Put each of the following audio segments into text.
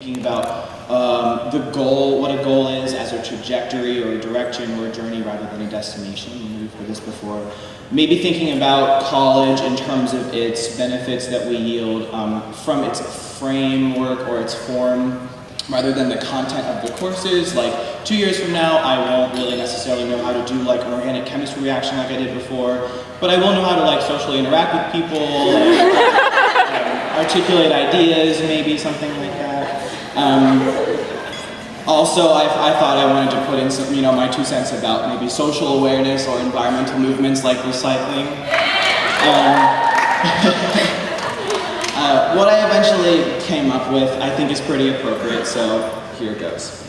thinking about the goal, what a goal is as a trajectory or a direction or a journey rather than a destination. We've heard this before. Maybe thinking about college in terms of its benefits that we yield from its framework or its form, rather than the content of the courses. Like 2 years from now, I won't really necessarily know how to do like an organic chemistry reaction like I did before, but I will know how to like socially interact with people, articulate ideas, maybe something like that. Also, I thought I wanted to put in some, my 2 cents about maybe social awareness or environmental movements like recycling. What I eventually came up with, I think, is pretty appropriate, so here goes.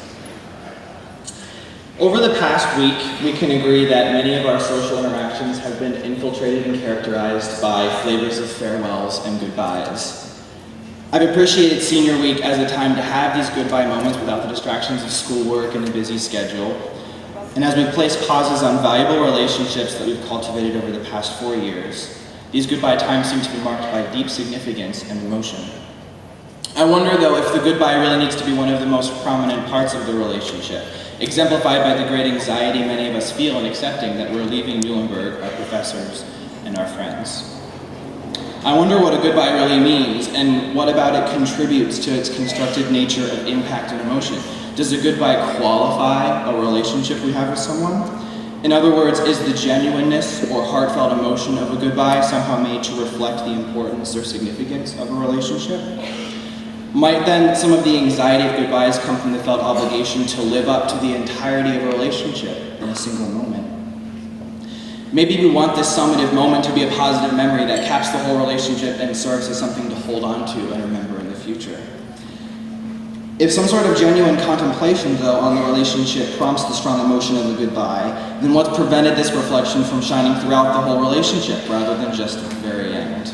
Over the past week, we can agree that many of our social interactions have been infiltrated and characterized by flavors of farewells and goodbyes. I've appreciated senior week as a time to have these goodbye moments without the distractions of schoolwork and a busy schedule. And as we place pauses on valuable relationships that we've cultivated over the past 4 years, these goodbye times seem to be marked by deep significance and emotion. I wonder, though, if the goodbye really needs to be one of the most prominent parts of the relationship, exemplified by the great anxiety many of us feel in accepting that we're leaving Muhlenberg, our professors, and our friends. I wonder what a goodbye really means, and what about it contributes to its constructed nature of impact and emotion. Does a goodbye qualify a relationship we have with someone? In other words, is the genuineness or heartfelt emotion of a goodbye somehow made to reflect the importance or significance of a relationship? Might then some of the anxiety of goodbyes come from the felt obligation to live up to the entirety of a relationship in a single moment? Maybe we want this summative moment to be a positive memory that caps the whole relationship and serves as something to hold on to and remember in the future. If some sort of genuine contemplation, though, on the relationship prompts the strong emotion of a goodbye, then what's prevented this reflection from shining throughout the whole relationship rather than just at the very end?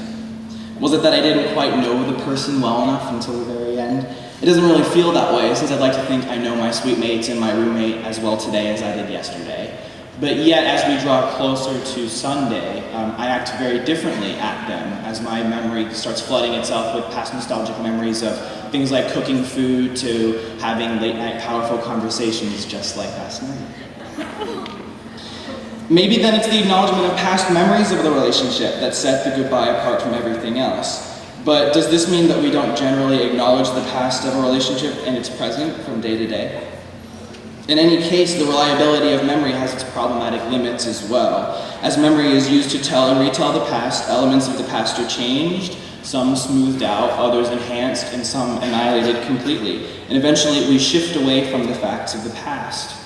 Was it that I didn't quite know the person well enough until the very end? It doesn't really feel that way, since I'd like to think I know my suite mates and my roommate as well today as I did yesterday. But yet, as we draw closer to Sunday, I act very differently at them as my memory starts flooding itself with past nostalgic memories of things like cooking food to having late-night powerful conversations just like last night. Maybe then it's the acknowledgement of past memories of the relationship that set the goodbye apart from everything else. But does this mean that we don't generally acknowledge the past of a relationship and its present from day to day? In any case, the reliability of memory has its problematic limits as well. As memory is used to tell and retell the past, elements of the past are changed, some smoothed out, others enhanced, and some annihilated completely. And eventually we shift away from the facts of the past.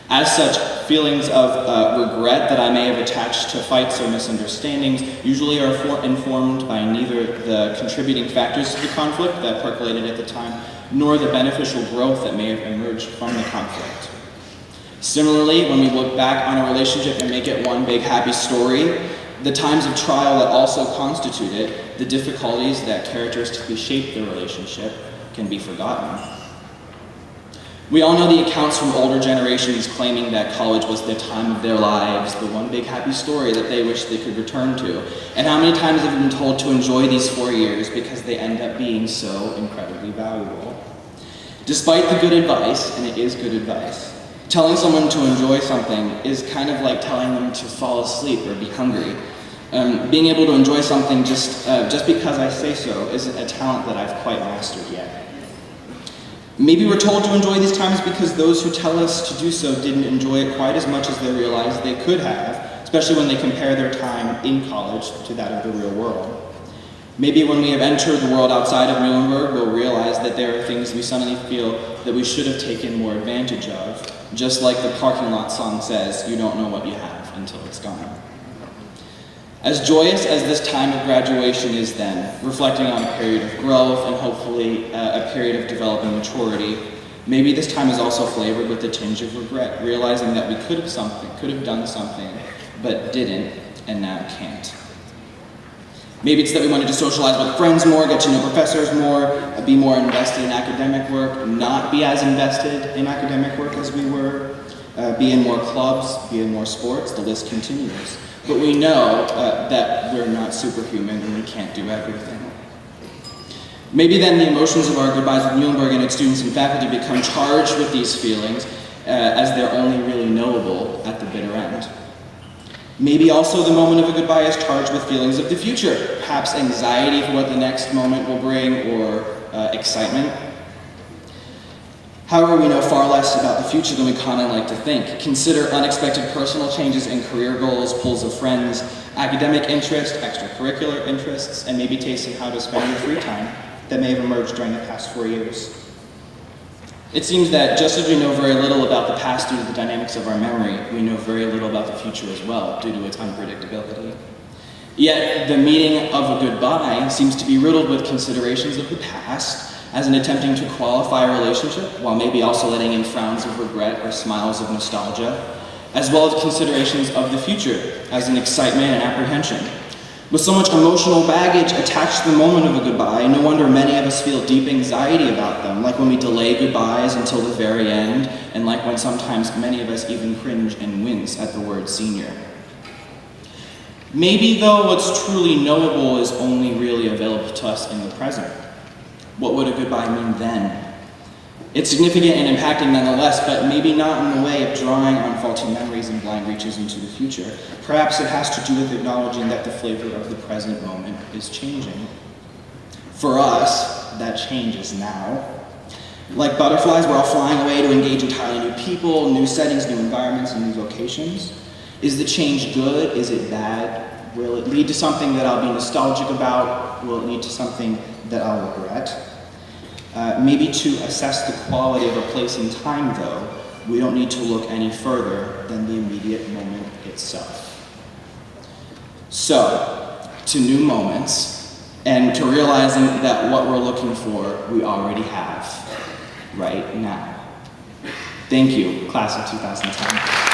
As such, feelings of regret that I may have attached to fights or misunderstandings usually are informed by neither the contributing factors to the conflict that percolated at the time, nor the beneficial growth that may have emerged from the conflict. Similarly, when we look back on a relationship and make it one big happy story, the times of trial that also constitute it, the difficulties that characteristically shape the relationship, can be forgotten. We all know the accounts from older generations claiming that college was the time of their lives, the one big happy story that they wish they could return to. And how many times have we been told to enjoy these 4 years because they end up being so incredibly valuable? Despite the good advice, and it is good advice, telling someone to enjoy something is kind of like telling them to fall asleep or be hungry. Being able to enjoy something just because I say so isn't a talent that I've quite mastered yet. Maybe we're told to enjoy these times because those who tell us to do so didn't enjoy it quite as much as they realized they could have, especially when they compare their time in college to that of the real world. Maybe when we have entered the world outside of Muhlenberg, we'll realize that there are things we suddenly feel that we should have taken more advantage of, just like the parking lot song says, you don't know what you have until it's gone. As joyous as this time of graduation is then, reflecting on a period of growth and hopefully a period of developing maturity, maybe this time is also flavored with a tinge of regret, realizing that we could have done something, but didn't, and now can't. Maybe it's that we wanted to socialize with friends more, get to know professors more, be more invested in academic work, not be as invested in academic work as we were, be in more clubs, be in more sports, the list continues. But we know that we're not superhuman and we can't do everything. Maybe then the emotions of our goodbyes with Muhlenberg and its students and faculty become charged with these feelings as they're only really knowable at the bitter end. Maybe also the moment of a goodbye is charged with feelings of the future, perhaps anxiety for what the next moment will bring, or excitement. However, we know far less about the future than we commonly like to think. Consider unexpected personal changes in career goals, pools of friends, academic interest, extracurricular interests, and maybe tasting how to spend your free time that may have emerged during the past 4 years. It seems that just as we know very little about the past due to the dynamics of our memory, we know very little about the future as well due to its unpredictability. Yet, the meaning of a goodbye seems to be riddled with considerations of the past as in attempting to qualify a relationship, while maybe also letting in frowns of regret or smiles of nostalgia, as well as considerations of the future as in excitement and apprehension. With so much emotional baggage attached to the moment of a goodbye, no wonder many of us feel deep anxiety about them, like when we delay goodbyes until the very end, and like when sometimes many of us even cringe and wince at the word senior. Maybe though what's truly knowable is only really available to us in the present. What would a goodbye mean then? It's significant and impacting nonetheless, but maybe not in the way of drawing on faulty memories and blind reaches into the future. Perhaps it has to do with acknowledging that the flavor of the present moment is changing. For us, that change is now. Like butterflies, we're all flying away to engage entirely new people, new settings, new environments, and new locations. Is the change good? Is it bad? Will it lead to something that I'll be nostalgic about? Will it lead to something that I'll regret? Maybe to assess the quality of a place in time, though, we don't need to look any further than the immediate moment itself. So, to new moments, and to realizing that what we're looking for, we already have right now. Thank you, class of 2010.